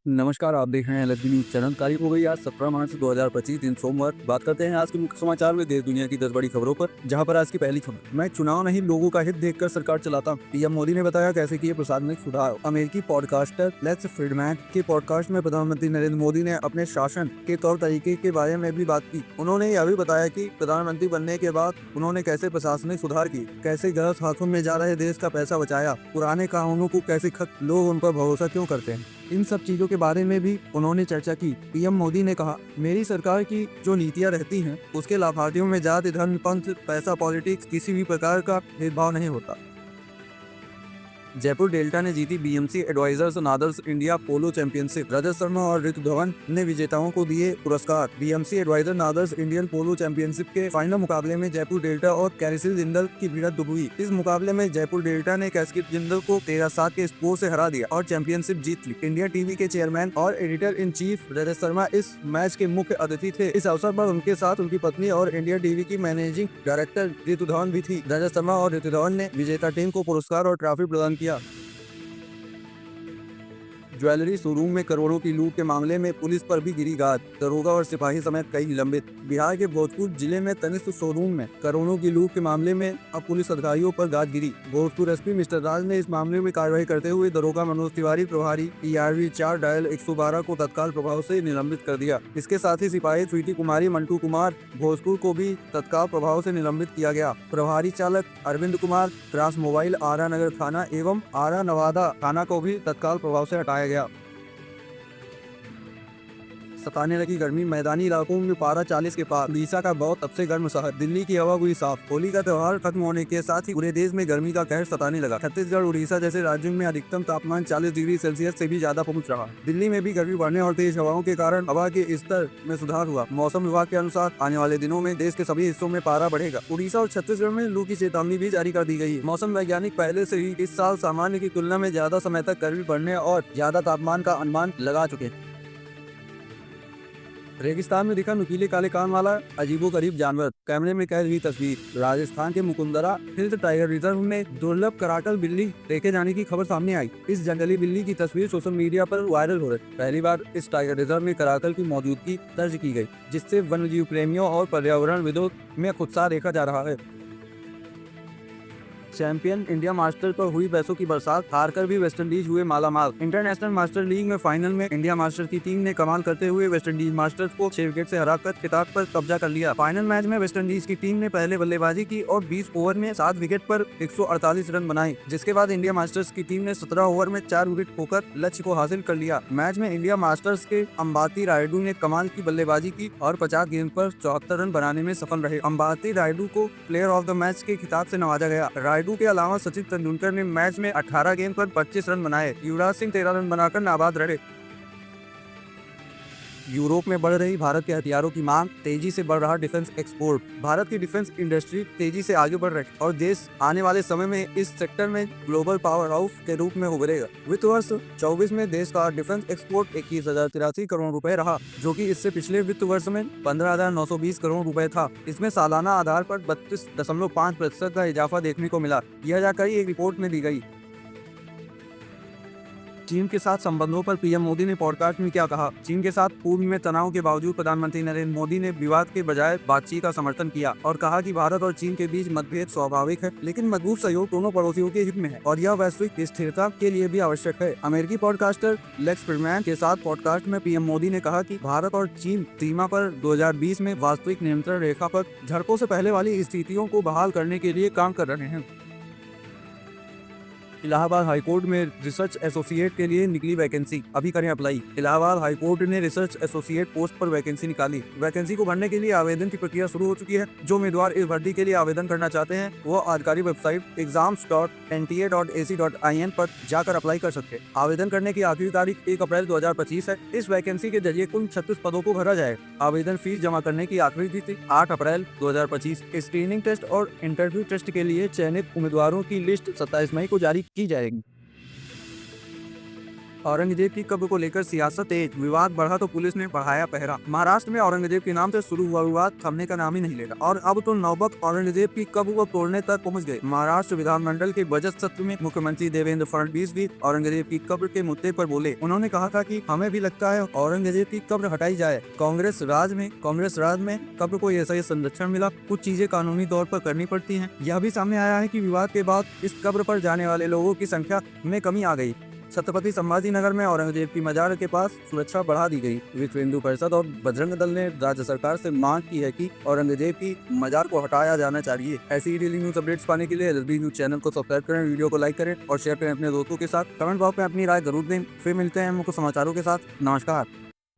नमस्कार, आप देख रहे हैं एलएसबी न्यूज चैनल। तारीख हो गई आज 17 मार्च 2025 दिन सोमवार। बात करते हैं आज के मुख्य समाचार में देश दुनिया की 10 बड़ी खबरों पर, जहां पर आज की पहली खबर, मैं चुनाव नहीं लोगों का हित देखकर सरकार चलाता हूं। पीएम मोदी ने बताया कैसे किए प्रशासनिक सुधार। अमेरिकी पॉडकास्टर लेक्स फ्रीडमैन के पॉडकास्ट में प्रधानमंत्री नरेंद्र मोदी ने अपने शासन के तौर तरीके के बारे में भी बात की। उन्होंने यह भी बताया कि प्रधानमंत्री बनने के बाद उन्होंने कैसे प्रशासनिक सुधार किए, कैसे गलत हाथों में जा रहे देश का पैसा बचाया, पुराने कानूनों को कैसे खत्म, लोग उन पर भरोसा क्यों करते हैं, इन सब चीजों के बारे में भी उन्होंने चर्चा की। पीएम मोदी ने कहा, मेरी सरकार की जो नीतियां रहती हैं उसके लाभार्थियों में जाति, धर्म, पंथ, पैसा, पॉलिटिक्स किसी भी प्रकार का भेदभाव नहीं होता। जयपुर डेल्टा ने जीती बीएमसी एडवाइजर्स नादर्स इंडिया पोलो चैंपियनशिप। रजत शर्मा और ऋतु धवन ने विजेताओं को दिए पुरस्कार। बीएमसी एडवाइजर नादर्स इंडियन पोलो चैंपियनशिप के फाइनल मुकाबले में जयपुर डेल्टा और कैसिस जिंदल की भिड़ंत हुई। इस मुकाबले में जयपुर डेल्टा ने कैसिस जिंदल को 13-7 के स्कोर से हरा दिया और चैंपियनशिप जीत ली। इंडिया टीवी के चेयरमैन और editor in chief Rajat Sharma इस मैच के मुख्य अतिथि थे। इस अवसर पर उनके साथ उनकी पत्नी और इंडिया टीवी की मैनेजिंग डायरेक्टर ऋतु धवन भी थी। रजत शर्मा और ऋतु धवन ने विजेता टीम को पुरस्कार और ट्रॉफी प्रदान किया। ज्वेलरी शोरूम में करोड़ों की लूट के मामले में पुलिस पर भी गिरी गाज। दरोगा और सिपाही समेत कई निलंबित। बिहार के भोजपुर जिले में तनिष्क शोरूम में करोड़ों की लूट के मामले में अब पुलिस अधिकारियों पर गाज गिरी। भोजपुर एसपी मिस्टर राज ने इस मामले में कार्रवाई करते हुए दरोगा मनोज तिवारी, प्रभारी PRV 4 डायल 112 को तत्काल प्रभाव से निलंबित कर दिया। इसके साथ ही सिपाही स्वीटी कुमारी मंटू कुमार भोजपुर को भी तत्काल प्रभाव से निलंबित किया गया। प्रभारी चालक अरविंद कुमार क्रास मोबाइल आरा नगर थाना एवं आरा नवादा थाना को भी तत्काल प्रभाव से हटाया गया। सताने लगी गर्मी, मैदानी इलाकों में पारा 40 के पार। उड़ीसा का बहुत तब से गर्म शहर, दिल्ली की हवा हुई साफ। होली का त्योहार खत्म होने के साथ ही पूरे देश में गर्मी का कहर सताने लगा। छत्तीसगढ़, उड़ीसा जैसे राज्यों में अधिकतम तापमान 40 डिग्री सेल्सियस से भी ज्यादा पहुंच रहा। दिल्ली में भी गर्मी बढ़ने और तेज हवाओं के कारण हवा के स्तर में सुधार हुआ। मौसम विभाग के अनुसार आने वाले दिनों में देश के सभी हिस्सों में पारा बढ़ेगा। उड़ीसा और छत्तीसगढ़ में लू की चेतावनी भी जारी कर दी गई है। मौसम वैज्ञानिक पहले से ही इस साल सामान्य की तुलना में ज्यादा समय तक गर्मी बढ़ने और ज्यादा तापमान का अनुमान लगा चुके हैं। रेगिस्तान में दिखा नुकीले काले कान वाला अजीबोगरीब जानवर, कैमरे में कैद हुई तस्वीर। राजस्थान के मुकुंदरा हिल्स टाइगर रिजर्व में दुर्लभ कराकल बिल्ली देखे जाने की खबर सामने आई। इस जंगली बिल्ली की तस्वीर सोशल मीडिया पर वायरल हो रही। पहली बार इस टाइगर रिजर्व में कराकल की मौजूदगी दर्ज की गई, जिससे वन्यजीव प्रेमियों और पर्यावरणविदों में उत्साह देखा जा रहा है। चैंपियन इंडिया मास्टर पर हुई पैसों की बरसात, हारकर भी वेस्टइंडीज हुए मालामाल। इंटरनेशनल मास्टर लीग में फाइनल में इंडिया मास्टर की टीम ने कमाल करते हुए वेस्टइंडीज मास्टर्स को 6 विकेट से हराकर खिताब पर कब्जा कर लिया। फाइनल मैच में वेस्टइंडीज की टीम ने पहले बल्लेबाजी की और 20 ओवर में 7 विकेट पर 148 रन बनाए, जिसके बाद इंडिया मास्टर्स की टीम ने 17 ओवर में 4 विकेट खोकर लक्ष्य को हासिल कर लिया। मैच में इंडिया मास्टर्स के अंबाती रायडू ने कमाल की बल्लेबाजी की और 50 गेंद पर 74 रन बनाने में सफल रहे। अंबाती रायडू को प्लेयर ऑफ द मैच के खिताब से नवाजा गया। रायडू के अलावा सचिन तेंदुलकर ने मैच में 18 गेंद पर 25 रन बनाए। युवराज सिंह 13 रन बनाकर नाबाद रहे। यूरोप में बढ़ रही भारत के हथियारों की मांग, तेजी से बढ़ रहा डिफेंस एक्सपोर्ट। भारत की डिफेंस इंडस्ट्री तेजी से आगे बढ़ रही है और देश आने वाले समय में इस सेक्टर में ग्लोबल पावर हाउस के रूप में उभरेगा। वित्त वर्ष 24 में देश का डिफेंस एक्सपोर्ट 21,083 करोड़ रुपए रहा, जो कि इससे पिछले वित्त वर्ष में 15,920 करोड़ रुपए था। इसमें सालाना आधार पर 32.5% का इजाफा देखने को मिला। यह जानकारी एक रिपोर्ट में दी गई। चीन के साथ संबंधों पर पीएम मोदी ने पॉडकास्ट में क्या कहा। चीन के साथ पूर्व में तनाव के बावजूद प्रधानमंत्री नरेंद्र मोदी ने विवाद के बजाय बातचीत का समर्थन किया और कहा कि भारत और चीन के बीच मतभेद स्वाभाविक है, लेकिन मजबूत सहयोग दोनों पड़ोसियों के हित में है और यह वैश्विक स्थिरता के लिए भी आवश्यक है। अमेरिकी पॉडकास्टर लेक्स फ्रीडमैन के साथ पॉडकास्ट में पीएम मोदी ने कहा कि भारत और चीन सीमा पर 2020 में वास्तविक नियंत्रण रेखा पर झड़पों से पहले वाली स्थितियों को बहाल करने के लिए काम कर रहे हैं। इलाहाबाद हाईकोर्ट में रिसर्च एसोसिएट के लिए निकली वैकेंसी, अभी करें अप्लाई। इलाहाबाद हाईकोर्ट ने रिसर्च एसोसिएट पोस्ट पर वैकेंसी निकाली। वैकेंसी को भरने के लिए आवेदन की प्रक्रिया शुरू हो चुकी है। जो उम्मीदवार इस भर्ती के लिए आवेदन करना चाहते हैं वो आधिकारिक वेबसाइट exams.nta.ac.in पर जाकर अप्लाई कर सकते हैं। आवेदन करने की आखिरी तारीख 1 अप्रैल 2025 है। इस वैकेंसी के जरिए कुल 36 पदों को भरा जाएगा। आवेदन फीस जमा करने की आखिरी तिथि 8 अप्रैल 2025। स्क्रीनिंग टेस्ट और इंटरव्यू टेस्ट के लिए चयनित उम्मीदवारों की लिस्ट 27 मई को जारी की जाएगी। औरंगजेब की कब्र को लेकर सियासत तेज, विवाद बढ़ा तो पुलिस ने बढ़ाया पहरा। महाराष्ट्र में औरंगजेब के नाम से शुरू हुआ विवाद थमने का नाम ही नहीं लेगा और अब तो नौबत औरंगजेब की कब्र को तोड़ने तक पहुंच गई। महाराष्ट्र विधानमंडल के बजट सत्र में मुख्यमंत्री देवेंद्र फडणवीस भी औरंगजेब की कब्र के मुद्दे पर बोले। उन्होंने कहा था कि हमें भी लगता है औरंगजेब की कब्र हटाई जाए। कांग्रेस राज में कब्र को ऐसा ही संरक्षण मिला, कुछ चीजें कानूनी तौर पर करनी पड़ती हैं। यह भी सामने आया है कि विवाद के बाद इस कब्र पर जाने वाले लोगों की संख्या में कमी आ गई। छत्रपति संभाजी नगर में औरंगजेब की मजार के पास सुरक्षा बढ़ा दी गई। विश्व हिंदू परिषद और बजरंग दल ने राज्य सरकार से मांग की है कि औरंगजेब की मजार को हटाया जाना चाहिए। ऐसी ही डेली न्यूज अपडेट्स पाने के लिए एलएसबी न्यूज चैनल को सब्सक्राइब करें, वीडियो को लाइक करें और शेयर करें अपने दोस्तों के साथ। कमेंट बॉक्स में अपनी राय जरूर दें। फिर मिलते हैं मुख्य समाचारों के साथ। नमस्कार।